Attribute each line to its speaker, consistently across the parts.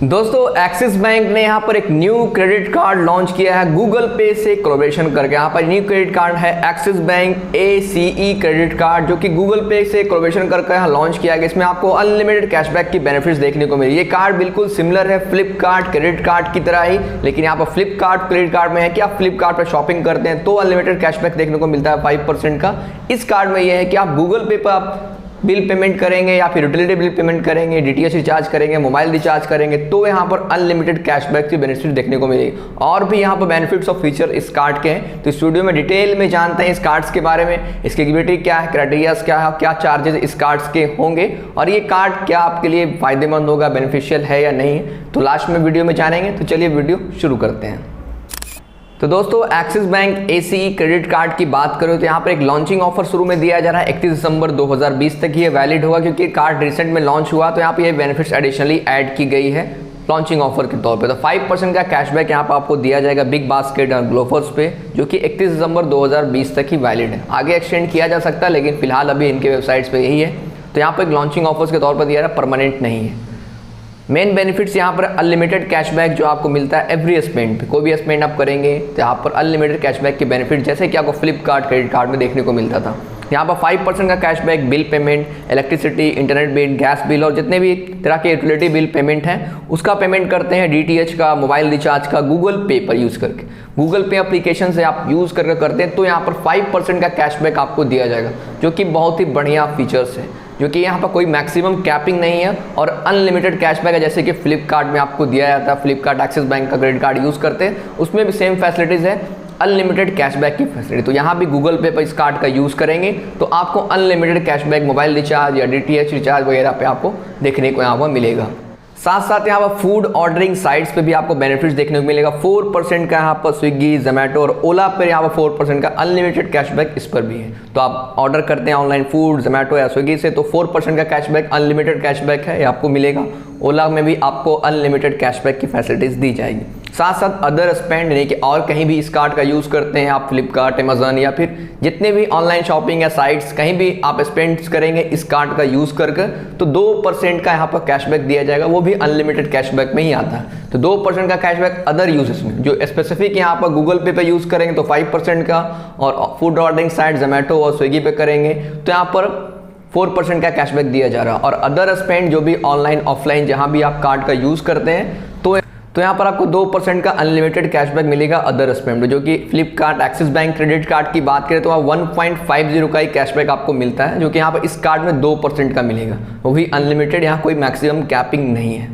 Speaker 1: दोस्तों axis bank ने यहाँ पर एक न्यू क्रेडिट कार्ड लॉन्च किया है गूगल पे से कोलैबोरेशन करके। यहाँ पर न्यू क्रेडिट कार्ड है axis bank ACE credit card, जो कि गूगल पे से कोलैबोरेशन करके यहाँ लॉन्च किया गया। इसमें आपको अनलिमिटेड कैशबैक की बेनिफिट्स देखने को मिली। ये कार्ड बिल्कुल सिमिलर है फ्लिपकार्ट क्रेडिट कार्ड की तरह ही, लेकिन यहाँ पर फ्लिपकार्ट क्रेडिट कार्ड में है कि आप फ्लिपकार्ट पर शॉपिंग करते हैं तो अनलिमिटेड कैशबैक देखने को मिलता है 5% का। इस कार्ड में यह है कि आप गूगल पे पर आप बिल पेमेंट करेंगे या फिर यूटिलिटी बिल पेमेंट करेंगे, DTH रिचार्ज करेंगे, मोबाइल रिचार्ज करेंगे तो यहाँ पर अनलिमिटेड कैशबैक की बेनिफिट देखने को मिलेगी। और भी यहाँ पर बेनिफिट्स और फीचर इस कार्ड के हैं, तो इस वीडियो में डिटेल में जानते हैं इस कार्ड्स के बारे में, इसकी एलिजिबिलिटी क्या है, क्राइटेरियाज क्या है, क्या चार्जेस इस कार्ड्स के होंगे और ये कार्ड क्या आपके लिए फायदेमंद होगा, बेनिफिशियल है या नहीं, तो लास्ट में वीडियो में जानेंगे। तो चलिए वीडियो शुरू करते हैं। तो दोस्तों axis bank ACE credit card की बात करें तो यहाँ पर एक लॉन्चिंग ऑफर शुरू में दिया जा रहा है 31 दिसंबर 2020 तक ये वैलिड होगा, क्योंकि कार्ड रिसेंट में लॉन्च हुआ तो यहाँ पे ये बेनिफिट्स एडिशनली ऐड की गई है लॉन्चिंग ऑफर के तौर पे। तो 5% का कैशबैक यहाँ पर आपको दिया जाएगा बिग बास्केट और ग्लोफर्स पे, जो कि 31 दिसंबर 2020 तक ही वैलिड है। आगे एक्सटेंड किया जा सकता है लेकिन फिलहाल अभी इनके वेबसाइट्स पर यही है। तो यहाँ पर एक लॉन्चिंग ऑफर्स के तौर पर दिया जा रहा है, परमानेंट नहीं है। मेन बेनिफिट्स यहाँ पर अनलिमिटेड कैशबैक जो आपको मिलता है एवरी स्पेंड पे, कोई भी स्पेंड आप करेंगे तो यहाँ पर अनलिमिटेड कैशबैक के बेनिफिट जैसे कि आपको फ्लिपकार्ट क्रेडिट कार्ड में देखने को मिलता था। यहाँ पर 5% का cashback bill payment, electricity, internet bill, gas bill और जितने भी तरह के यूटिलिटी बिल पेमेंट हैं उसका पेमेंट करते हैं DTH का, मोबाइल रिचार्ज का गूगल पे पर यूज़ करके, गूगल पे एप्लीकेशन से आप यूज़ करके करते हैं तो यहाँ पर 5% का कैशबैक आपको दिया जाएगा, जो कि बहुत ही बढ़िया फीचर्स है, जो कि यहाँ पर कोई मैक्सिमम कैपिंग नहीं है और अनलिमिटेड कैशबैक है जैसे कि फ्लिपकार्ट में आपको दिया जाता है। फ्लिपकार्ट एक्सिस बैंक का क्रेडिट कार्ड यूज़ करते हैं उसमें भी सेम फैसिलिटीज़ है, अनलिमिटेड कैशबैक की फैसिलिटी। तो यहाँ भी गूगल पे पर इस कार्ड का यूज़ करेंगे तो आपको अनलिमिटेड कैशबैक मोबाइल रिचार्ज या DTH रिचार्ज वगैरह पे आपको देखने को यहाँ पर मिलेगा। साथ साथ यहाँ पर फूड ऑर्डरिंग साइट्स पे भी आपको बेनिफिट्स देखने को मिलेगा। 4% का यहाँ पर स्विगी, जोमेटो और ओला पर यहाँ पर 4% का अनलिमिटेड कैशबैक इस पर भी है। तो आप ऑर्डर करते हैं ऑनलाइन फूड जोमेटो या स्विगी से तो 4% का कैशबैक अनलिमिटेड कैशबैक है ये आपको मिलेगा। ओला में भी आपको अनलिमिटेड कैशबैक की फैसिलिटीज़ दी जाएगी। साथ साथ अदर स्पेंड यानी कि और कहीं भी इस कार्ड का यूज़ करते हैं आप फ्लिपकार्ट, अमेजन या फिर जितने भी ऑनलाइन शॉपिंग या साइट्स कहीं भी आप स्पेंड करेंगे इस कार्ड का यूज़ करके तो 2% का यहाँ पर कैशबैक दिया जाएगा, वो भी अनलिमिटेड कैशबैक में ही आता है। तो 2% का कैशबैक अदर यूजेस में, जो स्पेसिफिक यहाँ पर गूगल पे पे यूज़ करेंगे तो 5% का, और फूड ऑर्डरिंग साइट जोमेटो और स्विगी पे करेंगे तो यहाँ पर 4% का कैशबैक दिया जा रहा है। और अदर स्पेंड जो भी ऑनलाइन ऑफलाइन जहाँ भी आप कार्ड का यूज़ करते हैं तो यहाँ पर आपको 2% का अनलिमिटेड कैशबैक मिलेगा अदर स्पेंड, जो कि Flipkart axis bank credit card की बात करें तो वहाँ 1.50 का ही कैशबैक आपको मिलता है, जो कि यहाँ पर इस कार्ड में 2% का मिलेगा, वो भी अनलिमिटेड, यहाँ कोई मैक्सिमम कैपिंग नहीं है।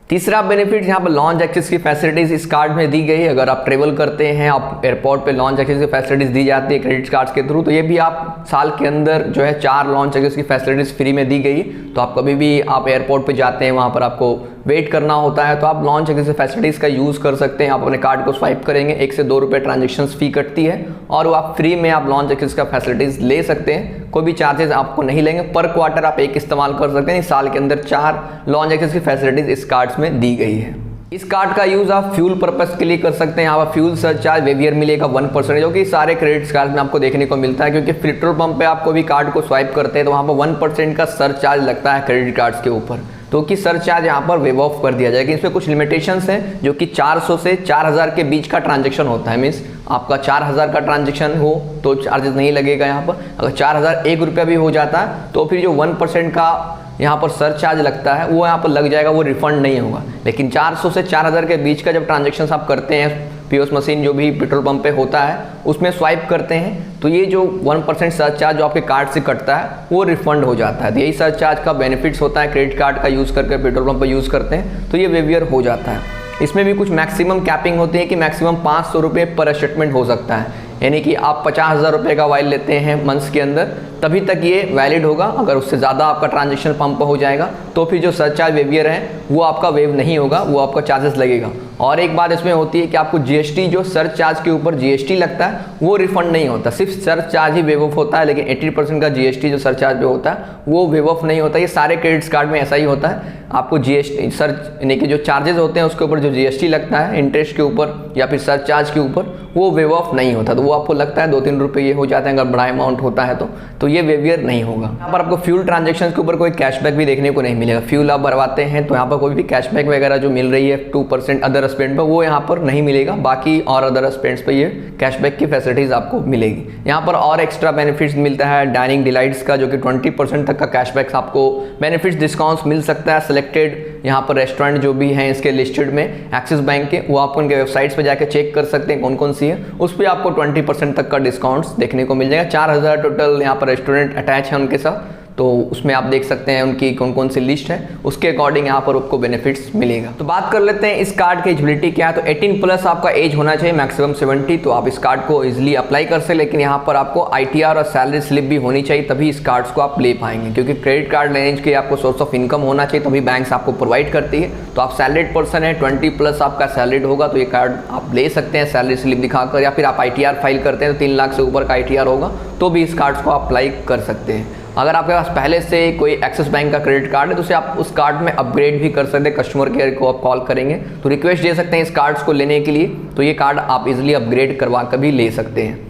Speaker 1: तीसरा बेनिफिट यहाँ पर लॉन्च एक्सेस की फैसिलिटीज़ इस कार्ड में दी गई है। अगर आप ट्रेवल करते हैं आप एयरपोर्ट पे लॉन्च एक्सेस की फैसिलिटीज़ दी जाती है क्रेडिट कार्ड्स के थ्रू, तो ये भी आप साल के अंदर जो है 4 लॉन्च एक्सेस की फैसिलिटीज़ फ्री में दी गई। तो आप कभी भी आप एयरपोर्ट पे जाते हैं वहाँ पर आपको वेट करना होता है तो आप लॉन्च एक्सेस फैसिलिटीज़ का यूज़ कर सकते हैं। आप अपने कार्ड को स्वाइप करेंगे, 1 से 2 रुपये ट्रांजेक्शन फ़ी कटती है और वो आप फ्री में आप लॉन्च एक्सेस का फैसिलिटीज़ ले सकते हैं, कोई भी चार्जेस आपको नहीं लेंगे। पर क्वार्टर आप एक इस्तेमाल कर सकते हैं। साल के अंदर 4 लॉन्च एक्सेस की फैसिलिटीज़ इस कार्ड्स में दी गई है। इस कार्ड का यूज़ आप फ्यूल पर्पस के लिए कर सकते हैं। यहाँ पर फ्यूल सरचार्ज वेवियर मिलेगा 1%, जो कि सारे क्रेडिट कार्ड में आपको देखने को मिलता है, क्योंकि पेट्रोल पंप पे आपको भी कार्ड को स्वाइप करते हैं तो वहाँ पर 1% का सरचार्ज लगता है क्रेडिट कार्ड्स के ऊपर, तो कि सरचार्ज यहाँ पर वेव ऑफ कर दिया जाएगा। इसमें कुछ लिमिटेशंस हैं, जो कि 400 से 4000 के बीच का ट्रांजेक्शन होता है। मीन्स आपका 4000 का ट्रांजेक्शन हो तो चार्जेस नहीं लगेगा यहाँ पर। अगर 4001 रुपया भी हो जाता है तो फिर जो 1% का यहाँ पर सरचार्ज लगता है वो यहाँ पर लग जाएगा, वो रिफंड नहीं होगा। लेकिन 400 से 4000 के बीच का जब ट्रांजेक्शन आप करते हैं POS मशीन जो भी पेट्रोल पंप पे होता है उसमें स्वाइप करते हैं तो ये जो 1% सरचार्ज जो आपके कार्ड से कटता है वो रिफंड हो जाता है। तो यही सरचार्ज का बेनिफिट्स होता है, क्रेडिट कार्ड का यूज़ करके पेट्रोल पंप पर यूज़ करते हैं तो ये वेवियर हो जाता है। इसमें भी कुछ मैक्सिमम कैपिंग होती है कि मैक्सिमम 500 रुपये पर स्टेटमेंट हो सकता है, यानी कि आप 50,000 रुपये का वाइल लेते हैं मंथ्स के अंदर तभी तक ये वैलिड होगा। अगर उससे ज़्यादा आपका ट्रांजेक्शन पंप हो जाएगा तो फिर जो सरचार्ज वेवियर है वो आपका वेव नहीं होगा, वो आपका चार्जेस लगेगा। और एक बात इसमें होती है कि आपको GST जो सरचार्ज के ऊपर GST लगता है वो रिफंड नहीं होता, सिर्फ सरचार्ज ही वेव ऑफ होता है। लेकिन 80% का GST जो सरचार्ज पे होता है वो वेव ऑफ नहीं होता। ये सारे क्रेडिट कार्ड में ऐसा ही होता है। आपको GST यानी कि जो चार्जेस होते हैं उसके ऊपर जो GST लगता है इंटरेस्ट के ऊपर या फिर सरचार्ज के ऊपर वो वेव ऑफ नहीं होता, तो वो आपको लगता है 2-3 रुपये ये हो जाते हैं अगर बड़ा अमाउंट होता है तो ये वेवियर नहीं होगा। यहाँ पर आपको फ्यूल ट्रांजेक्शन के ऊपर कोई कैशबैक भी देखने को नहीं मिलेगा। फ्यूल आप भरवाते हैं तो यहाँ पर कोई भी कैशबैक वगैरह जो मिल रही है 2% अदर स्पेंड पर, वो यहाँ पर नहीं मिलेगा। बाकी और अदर स्पेंड्स पर ये कैशबैक की फैसिलिटीज़ आपको मिलेगी। यहाँ पर और एक्स्ट्रा बेनिफिट्स मिलता है डाइनिंग डिलाइट्स का, जो कि 20% तक का कैशबैक आपको बेनिफिट्स डिस्काउंट्स मिल सकता है। सेलेक्टेड यहाँ पर रेस्टोरेंट जो भी हैं इसके लिस्टेड में एक्सिस बैंक के, वो आप उनके वेबसाइट्स पे जाकर चेक कर सकते हैं कौन कौन सी है, उस पर आपको 20% तक का डिस्काउंट्स देखने को मिल जाएगा। 4000 टोटल यहाँ पर रेस्टोरेंट अटैच है उनके साथ, तो उसमें आप देख सकते हैं उनकी कौन कौन सी लिस्ट है, उसके अकॉर्डिंग यहाँ पर आपको बेनिफिट्स मिलेगा। तो बात कर लेते हैं इस कार्ड की एलिजिबिलिटी क्या है। तो 18+ आपका एज होना चाहिए, मैक्सिमम 70, तो आप इस कार्ड को इजीली अप्लाई कर सकते हैं। लेकिन यहाँ पर आपको ITR और सैलरी स्लिप भी होनी चाहिए, तभी इस कार्ड्स को आप ले पाएंगे, क्योंकि क्रेडिट कार्ड लेने के आपको सोर्स ऑफ इनकम होना चाहिए, तभी बैंक्स आपको प्रोवाइड करती है। तो आप सैलरीड पर्सन है, 20+ आपका सैलरीड होगा तो ये कार्ड आप ले सकते हैं सैलरी स्लिप दिखाकर, या फिर आप ITR फाइल करते हैं तो 3 लाख से ऊपर का ITR होगा तो भी इस कार्ड्स को आप अप्लाई कर सकते हैं। अगर आपके पास पहले से कोई एक्सिस बैंक का क्रेडिट कार्ड है तो उसे आप उस कार्ड में अपग्रेड भी कर सकते हैं। कस्टमर केयर को आप कॉल करेंगे तो रिक्वेस्ट दे सकते हैं इस कार्ड्स को लेने के लिए, तो ये कार्ड आप इजीली अपग्रेड करवा कर भी ले सकते हैं।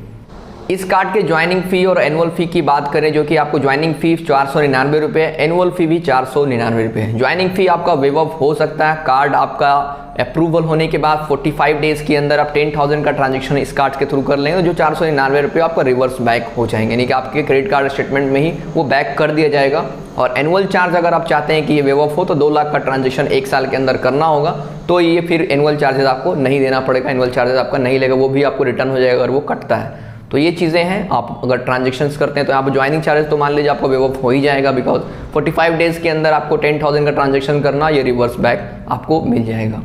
Speaker 1: इस कार्ड के ज्वाइनिंग फ़ी और एनुअल फ़ी की बात करें, जो कि आपको ज्वाइनिंग फ़ी 499 रुपये, एनुअल फ़ी भी 499 रुपये। ज्वाइनिंग फ़ी आपका वेव ऑफ हो सकता है, कार्ड आपका अप्रूवल होने के बाद 45 डेज़ के अंदर आप 10,000 का ट्रांजेक्शन इस कार्ड के थ्रू कर लेंगे तो जो 499 रुपये आपका रिवर्स बैक हो जाएंगे, यानी कि आपके क्रेडिट कार्ड स्टेटमेंट में ही वो बैक कर दिया जाएगा। और एनुअल चार्ज अगर आप चाहते हैं कि ये वेव ऑफ हो तो 2 लाख का ट्रांजेक्शन 1 साल के अंदर करना होगा, तो ये फिर एनुअल चार्जेस आपको नहीं देना पड़ेगा, एनुअल चार्जेस आपका नहीं लगेगा, वो भी आपको रिटर्न हो जाएगा अगर वो कटता है। तो ये चीज़ें हैं, आप अगर ट्रांजेक्शन्स करते हैं तो यहाँ पर ज्वाइनिंग चार्जेस तो मान लीजिए आपको वेव ऑफ हो ही जाएगा, बिकॉज 45 डेज़ के अंदर आपको 10,000 का ट्रांजेक्शन करना, ये रिवर्स बैक आपको मिल जाएगा।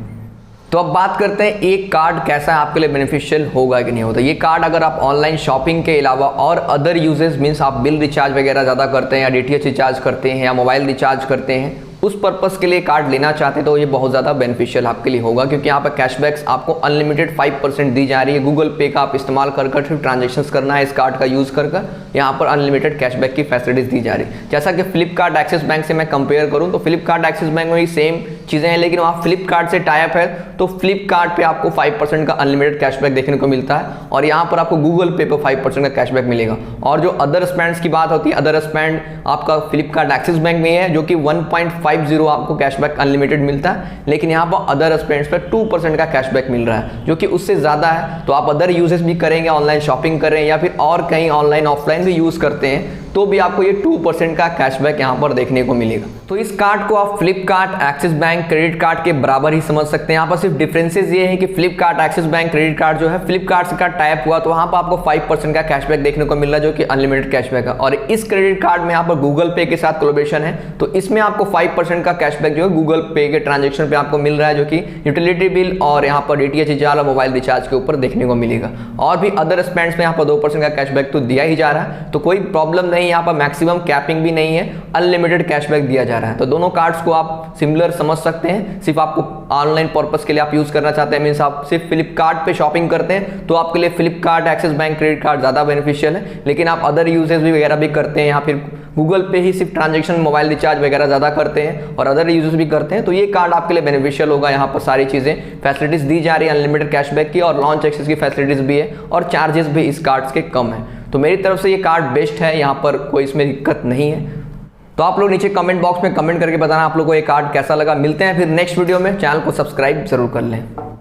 Speaker 1: तो अब बात करते हैं एक कार्ड कैसा है, आपके लिए बेनिफिशियल होगा कि नहीं होता। ये कार्ड अगर आप ऑनलाइन शॉपिंग के अलावा और अदर यूजेस मीन्स आप बिल रिचार्ज वगैरह ज़्यादा करते हैं या DTH रिचार्ज करते हैं या मोबाइल रिचार्ज करते हैं, उस पर्पस के लिए कार्ड लेना चाहते हैं तो ये बहुत ज़्यादा बेनिफिशियल आपके लिए होगा, क्योंकि यहाँ पर कैशबैक्स आपको अनलिमिटेड 5% दी जा रही है। गूगल पे का आप इस्तेमाल कर सिर्फ ट्रांजेक्शन्स करना है इस कार्ड का यूज़ कर यहाँ पर अनलिमिटेड कैशबैक की फैसिलिटीज़ दी जा रही है। जैसा कि फ्लिपकार्ट एक्सिस बैंक से मैं कंपेयर करूँ तो फ्लिपकार्ट एक्सिस बैंक में भी सेम चीज़ें हैं, लेकिन वहाँ फ्लिपकार्ट से टाई अप है तो फ्लिपकार्ट पे आपको 5% का अनलिमिटेड कैशबैक देखने को मिलता है, और यहाँ पर आपको गूगल पे पर 5% का कैशबैक मिलेगा। और जो अदर स्पेंड्स की बात होती है, अदर स्पेंड आपका फ्लिपकार्ट एक्सिस बैंक में है जो कि 1.50 आपको कैशबैक अनलिमिटेड मिलता है, लेकिन यहाँ पर अदर स्पेंड्स पर 2% का कैशबैक मिल रहा है, जो कि उससे ज़्यादा है। तो आप अदर यूजेस भी करेंगे, ऑनलाइन शॉपिंग करें या फिर और कहीं ऑनलाइन ऑफलाइन भी यूज़ करते हैं, तो भी आपको ये 2% का कैशबैक यहाँ पर देखने को मिलेगा। तो इस कार्ड को आप Flipkart axis bank credit card के बराबर ही समझ सकते हैं। यहाँ पर सिर्फ डिफरेंसेस ये है कि Flipkart axis bank credit card जो है फ्लिपकार्ट से का टाइप हुआ तो वहाँ पर आपको 5% का कैशबैक देखने को मिल रहा है, जो कि अनलिमिटेड कैशबैक है। और इस क्रेडिट कार्ड में यहाँ पर गूगल पे के साथ कोलैबोरेशन है, तो इसमें आपको 5% का कैशबैक जो है गूगल पे के ट्रांजेक्शन पे आपको मिल रहा है, जो कि यूटिलिटी बिल और यहाँ पर DTH रिचार्ज और मोबाइल रिचार्ज के ऊपर देखने को मिलेगा। और भी अदर स्पेंड्स में यहाँ पर 2% का कैशबैक तो दिया ही जा रहा है, तो कोई प्रॉब्लम नहीं, यहाँ पर मैक्सिमम कैपिंग भी नहीं है, अनलिमिटेड कैशबैक दिया जा रहा है। तो दोनों कार्ड्स को आप सिमिलर समझ सकते हैं। सिर्फ आपको ऑनलाइन पर्पस के लिए आप यूज करना चाहते हैं, मीन्स आप सिर्फ फ्लिपकार्ट पे शॉपिंग करते हैं तो आपके लिए Flipkart axis bank credit card ज़्यादा बेनिफिशियल है। लेकिन आप अदर यूजेस भी वगैरह भी करते हैं या फिर गूगल पे ही सिर्फ ट्रांजेक्शन मोबाइल रिचार्ज वगैरह ज़्यादा करते हैं और अदर यूजेस भी करते हैं, तो ये कार्ड आपके लिए बेनिफिशियल होगा। यहाँ पर सारी चीज़ें फैसिलिटीज़ दी जा रही है अनलिमिटेड कैशबैक की, और लॉन्च एक्सेस की फैसिलिटीज़ भी है, और चार्जेस भी इस कार्ड्स के कम है। तो मेरी तरफ से ये कार्ड बेस्ट है, यहाँ पर कोई इसमें दिक्कत नहीं है। तो आप लोग नीचे कमेंट बॉक्स में कमेंट करके बताना आप लोगों को ये कार्ड कैसा लगा। मिलते हैं फिर नेक्स्ट वीडियो में, चैनल को सब्सक्राइब जरूर कर लें।